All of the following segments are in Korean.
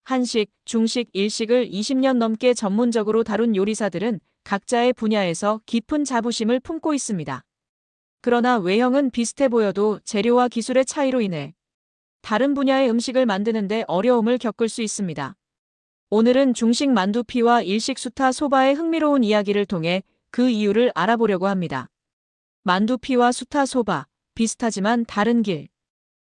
한식, 중식, 일식을 20년 넘게 전문적으로 다룬 요리사들은 각자의 분야에서 깊은 자부심을 품고 있습니다. 그러나 외형은 비슷해 보여도 재료와 기술의 차이로 인해 다른 분야의 음식을 만드는데 어려움을 겪을 수 있습니다. 오늘은 중식 만두피와 일식 수타 소바의 흥미로운 이야기를 통해 그 이유를 알아보려고 합니다. 만두피와 수타 소바, 비슷하지만 다른 길.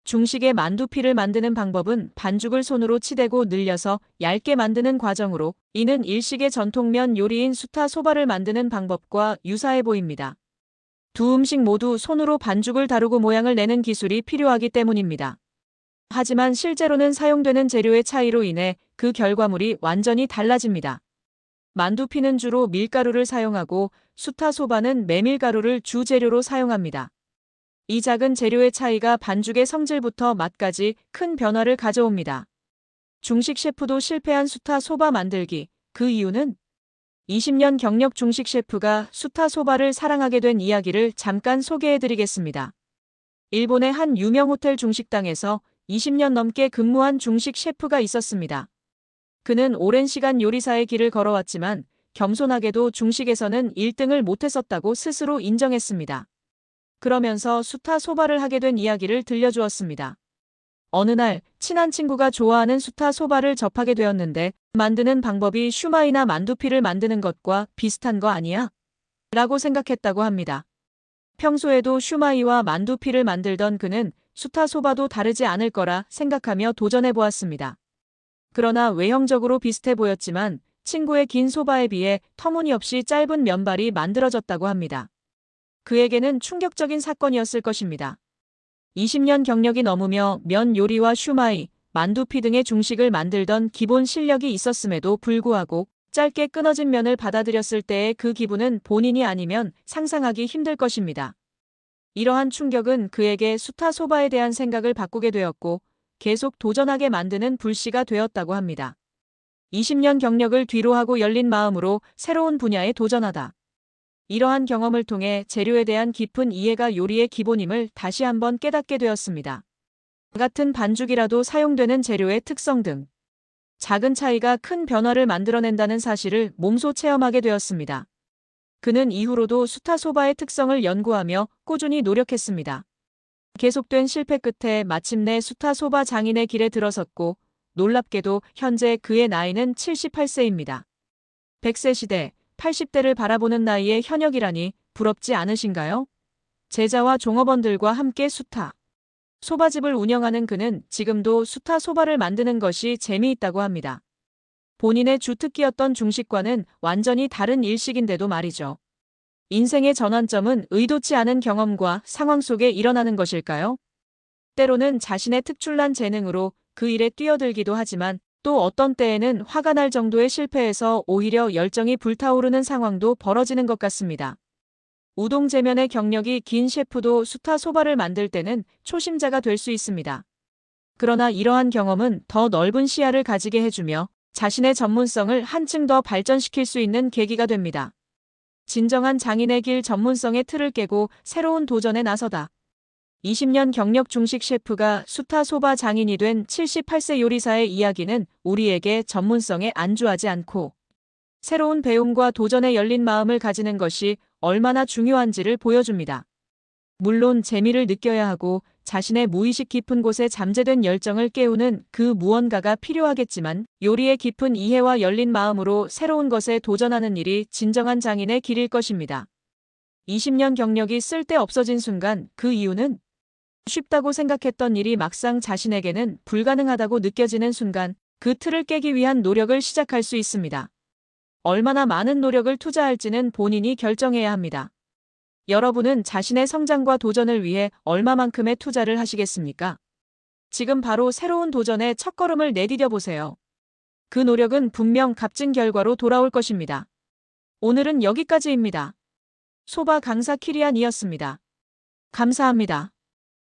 중식의 만두피를 만드는 방법은 반죽을 손으로 치대고 늘려서 얇게 만드는 과정으로, 이는 일식의 전통면 요리인 수타 소바를 만드는 방법과 유사해 보입니다. 두 음식 모두 손으로 반죽을 다루고 모양을 내는 기술이 필요하기 때문입니다. 하지만 실제로는 사용되는 재료의 차이로 인해 그 결과물이 완전히 달라집니다. 만두피는 주로 밀가루를 사용하고 수타 소바는 메밀가루를 주 재료로 사용합니다. 이 작은 재료의 차이가 반죽의 성질부터 맛까지 큰 변화를 가져옵니다. 중식 셰프도 실패한 수타 소바 만들기. 그 이유는 20년 경력 중식 셰프가 수타 소바를 사랑하게 된 이야기를 잠깐 소개해드리겠습니다. 일본의 한 유명 호텔 중식당에서 20년 넘게 근무한 중식 셰프가 있었습니다. 그는 오랜 시간 요리사의 길을 걸어왔지만 겸손하게도 중식에서는 1등을 못했었다고 스스로 인정했습니다. 그러면서 수타 소바를 하게 된 이야기를 들려주었습니다. 어느 날 친한 친구가 좋아하는 수타 소바를 접하게 되었는데, 만드는 방법이 슈마이나 만두피를 만드는 것과 비슷한 거 아니야? 라고 생각했다고 합니다. 평소에도 슈마이와 만두피를 만들던 그는 수타 소바도 다르지 않을 거라 생각하며 도전해 보았습니다. 그러나 외형적으로 비슷해 보였지만 친구의 긴 소바에 비해 터무니없이 짧은 면발이 만들어졌다고 합니다. 그에게는 충격적인 사건이었을 것입니다. 20년 경력이 넘으며 면 요리와 슈마이, 만두피 등의 중식을 만들던 기본 실력이 있었음에도 불구하고 짧게 끊어진 면을 받아들였을 때의 그 기분은 본인이 아니면 상상하기 힘들 것입니다. 이러한 충격은 그에게 수타 소바에 대한 생각을 바꾸게 되었고 계속 도전하게 만드는 불씨가 되었다고 합니다. 20년 경력을 뒤로하고 열린 마음으로 새로운 분야에 도전하다. 이러한 경험을 통해 재료에 대한 깊은 이해가 요리의 기본임을 다시 한번 깨닫게 되었습니다. 같은 반죽이라도 사용되는 재료의 특성 등 작은 차이가 큰 변화를 만들어낸다는 사실을 몸소 체험하게 되었습니다. 그는 이후로도 수타 소바의 특성을 연구하며 꾸준히 노력했습니다. 계속된 실패 끝에 마침내 수타 소바 장인의 길에 들어섰고, 놀랍게도 현재 그의 나이는 78세입니다. 100세 시대, 80대를 바라보는 나이의 현역이라니 부럽지 않으신가요? 제자와 종업원들과 함께 수타 소바집을 운영하는 그는 지금도 수타 소바를 만드는 것이 재미있다고 합니다. 본인의 주특기였던 중식과는 완전히 다른 일식인데도 말이죠. 인생의 전환점은 의도치 않은 경험과 상황 속에 일어나는 것일까요? 때로는 자신의 특출난 재능으로 그 일에 뛰어들기도 하지만 또 어떤 때에는 화가 날 정도의 실패에서 오히려 열정이 불타오르는 상황도 벌어지는 것 같습니다. 우동 제면의 경력이 긴 셰프도 수타 소바를 만들 때는 초심자가 될 수 있습니다. 그러나 이러한 경험은 더 넓은 시야를 가지게 해주며 자신의 전문성을 한층 더 발전시킬 수 있는 계기가 됩니다. 진정한 장인의 길, 전문성의 틀을 깨고 새로운 도전에 나서다. 20년 경력 중식 셰프가 수타 소바 장인이 된 78세 요리사의 이야기는 우리에게 전문성에 안주하지 않고 새로운 배움과 도전에 열린 마음을 가지는 것이 얼마나 중요한지를 보여줍니다. 물론 재미를 느껴야 하고 자신의 무의식 깊은 곳에 잠재된 열정을 깨우는 그 무언가가 필요하겠지만, 요리의 깊은 이해와 열린 마음으로 새로운 것에 도전하는 일이 진정한 장인의 길일 것입니다. 20년 경력이 쓸데 없어진 순간, 그 이유는 쉽다고 생각했던 일이 막상 자신에게는 불가능하다고 느껴지는 순간, 그 틀을 깨기 위한 노력을 시작할 수 있습니다. 얼마나 많은 노력을 투자할지는 본인이 결정해야 합니다. 여러분은 자신의 성장과 도전을 위해 얼마만큼의 투자를 하시겠습니까? 지금 바로 새로운 도전의 첫걸음을 내디뎌 보세요. 그 노력은 분명 값진 결과로 돌아올 것입니다. 오늘은 여기까지입니다. 소바 강사 키리안이었습니다. 감사합니다.